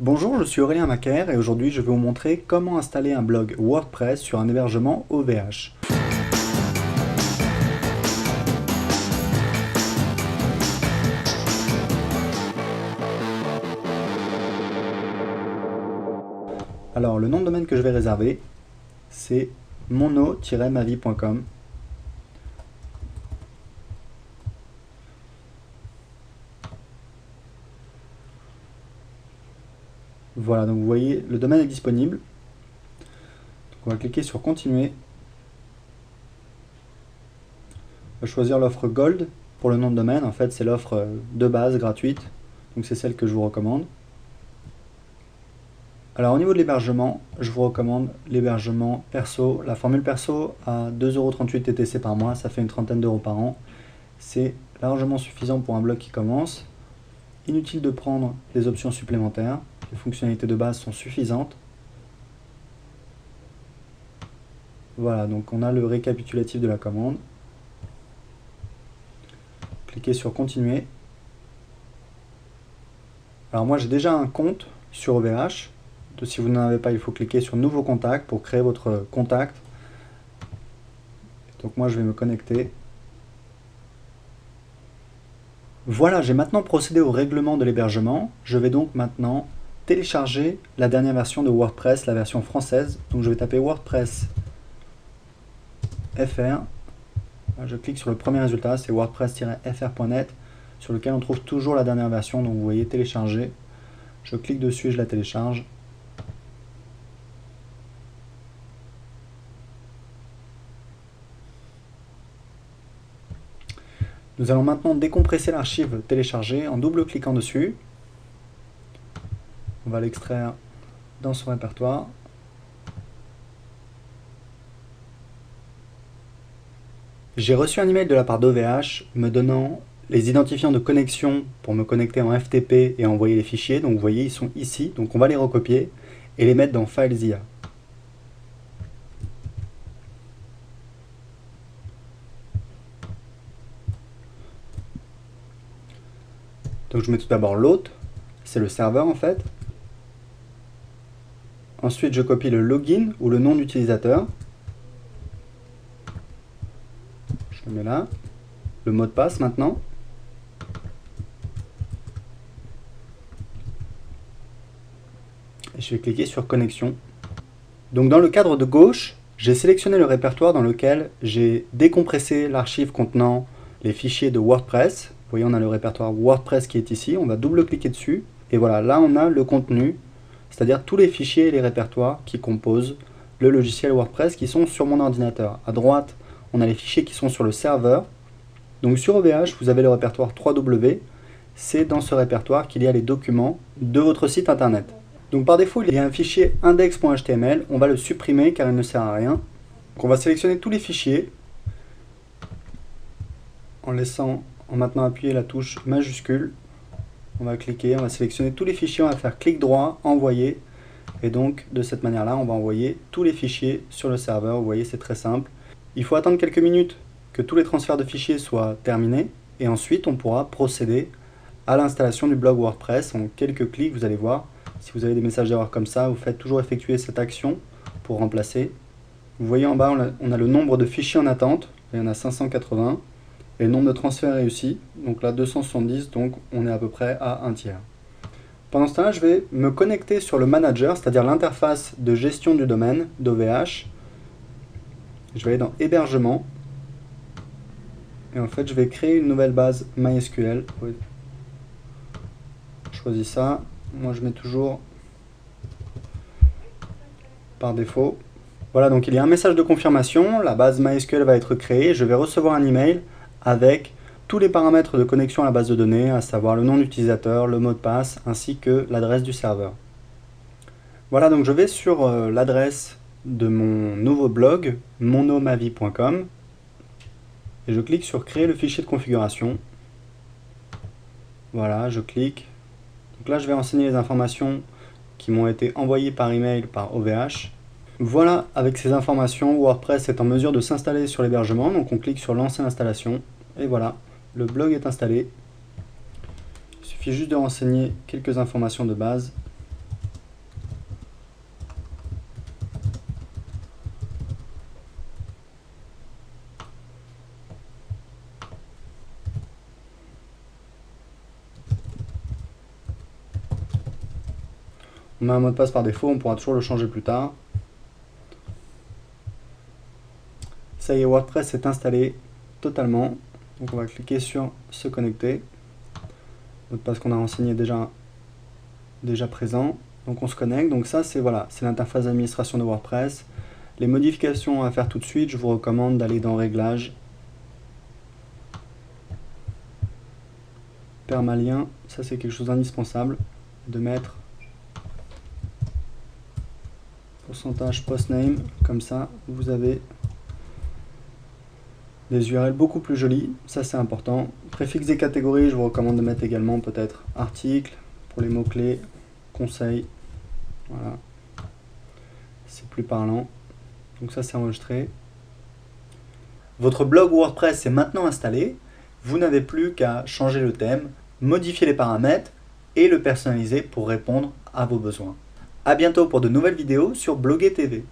Bonjour, je suis Aurélien Macaire et aujourd'hui je vais vous montrer comment installer un blog WordPress sur un hébergement OVH. Alors le nom de domaine que je vais réserver, c'est mono-mavie.com. Voilà, donc vous voyez, le domaine est disponible. Donc on va cliquer sur continuer. On va choisir l'offre Gold pour le nom de domaine. En fait, c'est l'offre de base gratuite. Donc c'est celle que je vous recommande. Alors au niveau de l'hébergement, je vous recommande l'hébergement perso. La formule perso à 2,38 € TTC par mois, ça fait une trentaine d'euros par an. C'est largement suffisant pour un blog qui commence. Inutile de prendre les options supplémentaires. Les fonctionnalités de base sont suffisantes. Voilà, donc on a le récapitulatif de la commande. Cliquez sur continuer. Alors moi j'ai déjà un compte sur OVH. Si vous n'en avez pas, il faut cliquer sur nouveau contact pour créer votre contact. Donc moi je vais me connecter. Voilà, j'ai maintenant procédé au règlement de l'hébergement. Je vais donc maintenant télécharger la dernière version de WordPress, la version française. Donc je vais taper WordPress FR. Je clique sur le premier résultat, c'est wordpress-fr.net, sur lequel on trouve toujours la dernière version. Donc vous voyez télécharger. Je clique dessus et je la télécharge. Nous allons maintenant décompresser l'archive téléchargée en double-cliquant dessus. On va l'extraire dans son répertoire. J'ai reçu un email de la part d'OVH me donnant les identifiants de connexion pour me connecter en FTP et envoyer les fichiers. Donc vous voyez, ils sont ici. Donc on va les recopier et les mettre dans FileZilla. Donc je mets tout d'abord l'hôte, c'est le serveur en fait. Ensuite je copie le login ou le nom d'utilisateur. Je le mets là. Le mot de passe maintenant. Et je vais cliquer sur connexion. Donc dans le cadre de gauche, j'ai sélectionné le répertoire dans lequel j'ai décompressé l'archive contenant les fichiers de WordPress. Vous voyez, on a le répertoire WordPress qui est ici. On va double-cliquer dessus. Et voilà, là on a le contenu, c'est-à-dire tous les fichiers et les répertoires qui composent le logiciel WordPress qui sont sur mon ordinateur. À droite, on a les fichiers qui sont sur le serveur. Donc sur OVH, vous avez le répertoire 3W. C'est dans ce répertoire qu'il y a les documents de votre site internet. Donc par défaut, il y a un fichier index.html. On va le supprimer car il ne sert à rien. Donc on va sélectionner tous les fichiers en maintenant appuyer la touche majuscule. On va cliquer, on va sélectionner tous les fichiers, on va faire clic droit, envoyer. Et donc de cette manière-là, on va envoyer tous les fichiers sur le serveur. Vous voyez, c'est très simple. Il faut attendre quelques minutes que tous les transferts de fichiers soient terminés. Et ensuite, on pourra procéder à l'installation du blog WordPress. En quelques clics, vous allez voir. Si vous avez des messages d'erreur comme ça, vous faites toujours effectuer cette action pour remplacer. Vous voyez en bas, on a le nombre de fichiers en attente. Il y en a 580. Et le nombre de transferts réussis. Donc là, 270. Donc on est à peu près à un tiers. Pendant ce temps-là, je vais me connecter sur le manager, c'est-à-dire l'interface de gestion du domaine d'OVH. Je vais aller dans hébergement. Et en fait, je vais créer une nouvelle base MySQL. Je choisis ça. Moi, je mets toujours par défaut. Voilà, donc il y a un message de confirmation. La base MySQL va être créée. Je vais recevoir un email avec tous les paramètres de connexion à la base de données, à savoir le nom d'utilisateur, le mot de passe, ainsi que l'adresse du serveur. Voilà, donc je vais sur l'adresse de mon nouveau blog, monomavie.com, et je clique sur créer le fichier de configuration. Voilà, je clique. Donc là, je vais renseigner les informations qui m'ont été envoyées par email par OVH. Voilà, avec ces informations, WordPress est en mesure de s'installer sur l'hébergement. Donc on clique sur lancer l'installation. Et voilà, le blog est installé. Il suffit juste de renseigner quelques informations de base. On met un mot de passe par défaut, on pourra toujours le changer plus tard. Ça y est, WordPress est installé totalement. Donc on va cliquer sur se connecter. Mot de passe qu'on a renseigné déjà présent. Donc on se connecte. Donc ça c'est voilà, c'est l'interface d'administration de WordPress. Les modifications à faire tout de suite, je vous recommande d'aller dans Réglages, permalien, ça c'est quelque chose d'indispensable, de mettre pourcentage postname, comme ça vous avez des URL beaucoup plus jolies, ça c'est important. Préfixe et catégories, je vous recommande de mettre également peut-être article, pour les mots-clés, conseils, voilà, c'est plus parlant. Donc ça c'est enregistré. Votre blog WordPress est maintenant installé, vous n'avez plus qu'à changer le thème, modifier les paramètres et le personnaliser pour répondre à vos besoins. A bientôt pour de nouvelles vidéos sur Bloguer TV.